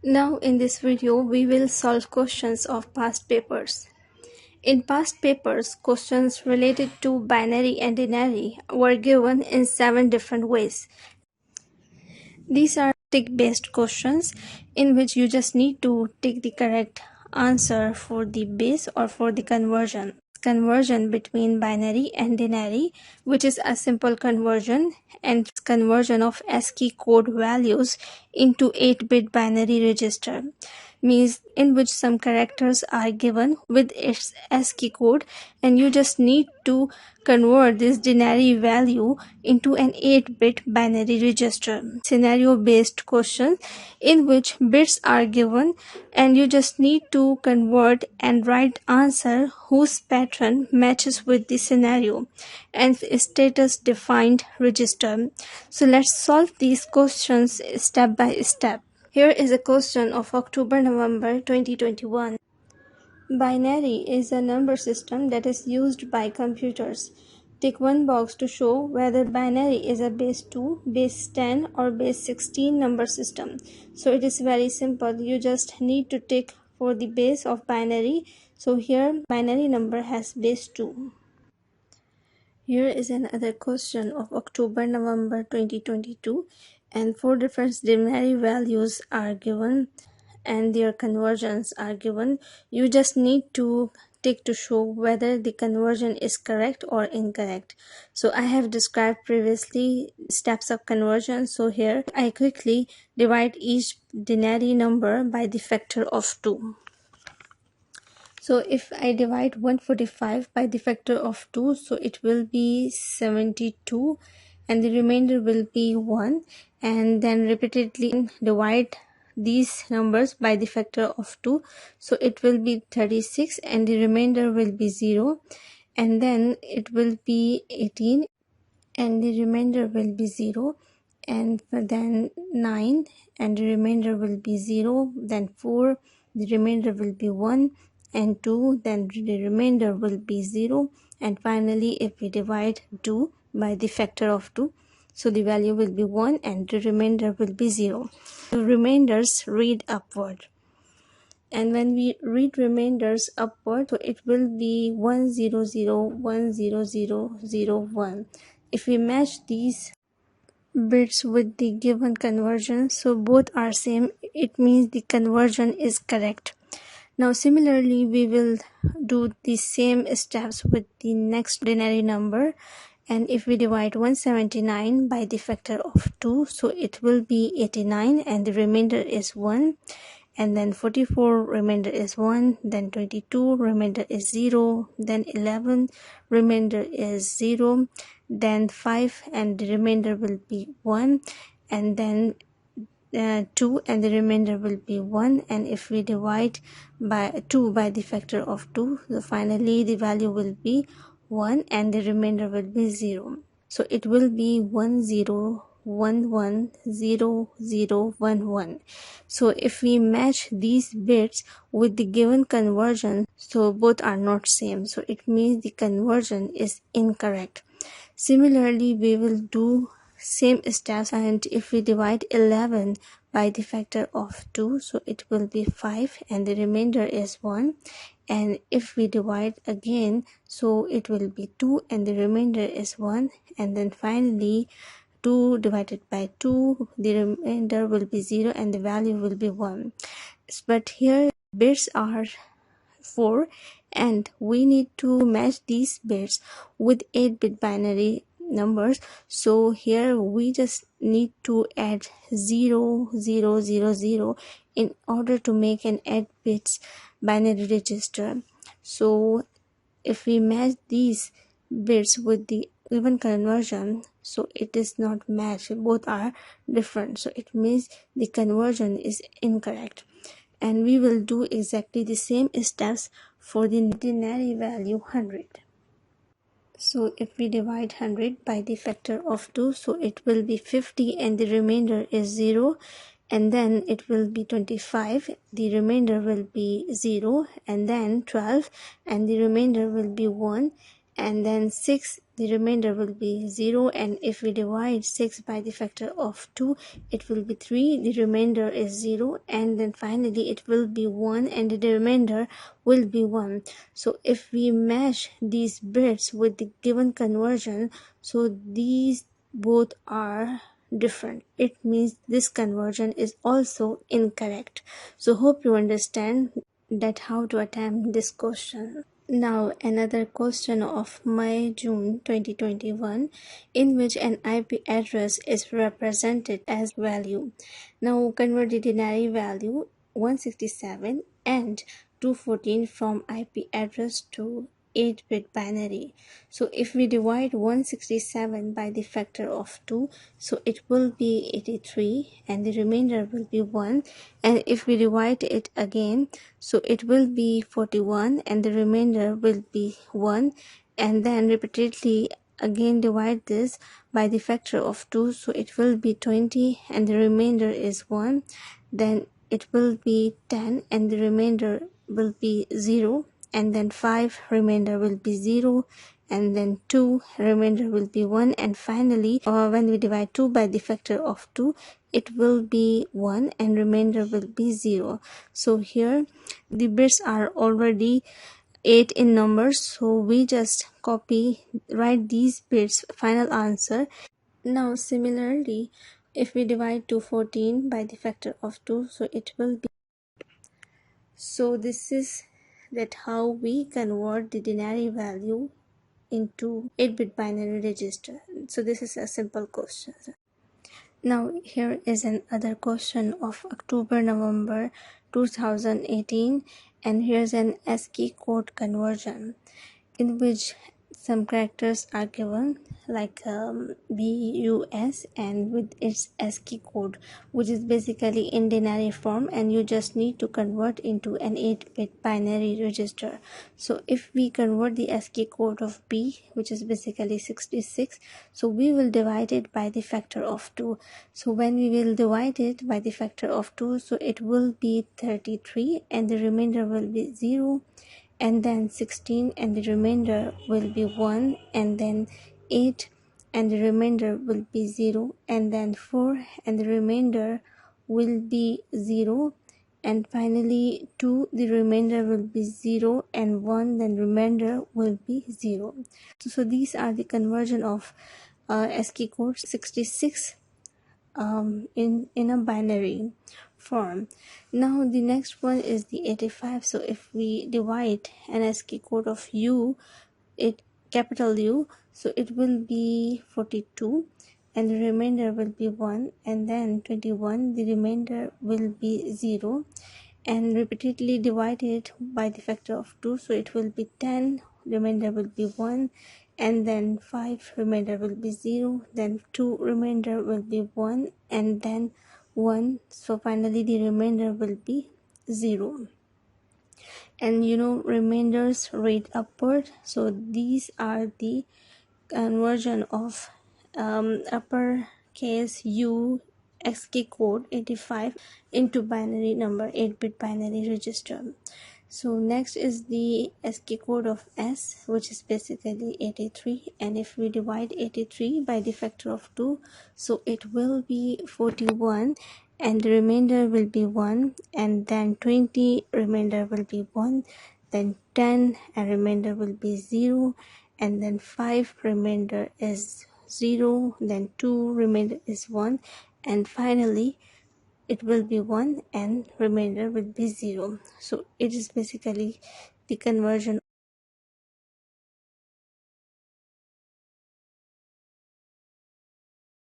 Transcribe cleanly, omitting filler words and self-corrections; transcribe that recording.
Now in this video we will solve questions of past papers. In past papers, questions related to binary and denary were given in 7 different ways. These are tick-based questions in which you just need to tick the correct answer for the base or for the conversion between binary and denary, which is a simple conversion and conversion of ASCII code values into 8-bit binary register, means in which some characters are given with its ASCII code and you just need to convert this denary value into an 8-bit binary register. Scenario based question in which bits are given and you just need to convert and write answer whose pattern matches with the scenario and status defined register. So let's solve these questions step by step. Here is a question of October-November 2021. Binary is a number system that is used by computers. Tick one box to show whether binary is a base 2, base 10 or base 16 number system. So it is very simple. You just need to tick for the base of binary. So here binary number has base 2. Here is another question of October-November 2022 and 4 different binary values are given and their conversions are given. You just need to tick to show whether the conversion is correct or incorrect. So I have described previously steps of conversion. So here I quickly divide each denary number by the factor of 2. So if I divide 145 by the factor of 2, so it will be 72 and the remainder will be 1, and then repeatedly divide these numbers by the factor of 2, so it will be 36 and the remainder will be 0, and then it will be 18 and the remainder will be 0, and then 9 and the remainder will be 0, then 4, the remainder will be 1, and 2, then the remainder will be 0, and finally if we divide 2 by the factor of 2, so the value will be 1 and the remainder will be 0. The remainders read upward, and when we read remainders upward, so it will be 100100001. If we match these bits with the given conversion, so both are same, it means the conversion is correct. Now similarly we will do the same steps with the next denary number, and if we divide 179 by the factor of 2, so it will be 89 and the remainder is 1, and then 44 remainder is 1, then 22 remainder is 0, then 11 remainder is 0, then 5 and the remainder will be 1, and then 2 and the remainder will be 1, and if we divide by 2 by the factor of 2, so finally the value will be 1 and the remainder will be 0. So it will be 10110011. So if we match these bits with the given conversion, so both are not same, so it means the conversion is incorrect. Similarly we will do same steps, and if we divide 11 by the factor of 2, so it will be 5 and the remainder is 1, and if we divide again, so it will be 2 and the remainder is 1, and then finally 2 divided by 2, the remainder will be 0 and the value will be 1. But here bits are 4 and we need to match these bits with 8-bit binary numbers, so here we just need to add 0000 in order to make an 8 bits binary register. So if we match these bits with the given conversion, so it is not matched, both are different, so it means the conversion is incorrect. And we will do exactly the same steps for the denary value 100. So if we divide 100 by the factor of 2, so it will be 50 and the remainder is 0, and then it will be 25, the remainder will be 0, and then 12 and the remainder will be 1, and then 6, the remainder will be 0, and if we divide 6 by the factor of 2, it will be 3, the remainder is 0, and then finally it will be 1 and the remainder will be 1. So if we match these bits with the given conversion, so these both are different, it means this conversion is also incorrect. So hope you understand that how to attempt this question. Now another question of May-June 2021, in which an IP address is represented as value. Now convert the denary value 167 and 214 from IP address to 8-bit binary. So if we divide 167 by the factor of 2, so it will be 83 and the remainder will be 1, and if we divide it again, so it will be 41 and the remainder will be 1, and then repeatedly again divide this by the factor of 2, so it will be 20 and the remainder is 1, then it will be 10 and the remainder will be 0, and then 5 remainder will be 0, and then 2 remainder will be 1, and finally when we divide 2 by the factor of 2, it will be 1 and remainder will be 0. So here the bits are already 8 in numbers, so we just write these bits final answer. Now similarly, if we divide 214 by the factor of 2, so it will be, so this is that how we convert the denary value into 8-bit binary register. So this is a simple question. Now here is another question of October-November 2018, and here's an ASCII code conversion in which some characters are given like BUS and with its ASCII code, which is basically in denary form, and you just need to convert into an 8-bit binary register. So if we convert the ASCII code of B, which is basically 66, so we will divide it by the factor of 2. So when we will divide it by the factor of 2, so it will be 33 and the remainder will be 0, and then 16 and the remainder will be 1, and then 8 and the remainder will be 0, and then 4 and the remainder will be 0, and finally 2, the remainder will be 0, and 1, then remainder will be 0. So these are the conversion of ASCII code 66 in a binary form. Now the next one is the 85. So if we divide an ASCII code of U, it capital U, so it will be 42 and the remainder will be 1, and then 21, the remainder will be 0, and repeatedly divide it by the factor of 2, so it will be 10, remainder will be 1, and then 5 remainder will be 0, then 2 remainder will be 1, and then 1, so finally the remainder will be 0. And remainders rate upward, so these are the conversion of uppercase U ASCII code 85 into binary number 8-bit binary register. So next is the ASCII code of S, which is basically 83, and if we divide 83 by the factor of 2, so it will be 41 and the remainder will be 1, and then 20 remainder will be 1, then 10 and remainder will be 0, and then 5 remainder is 0, then 2 remainder is 1, and finally it will be 1 and remainder will be 0. So it is basically the conversion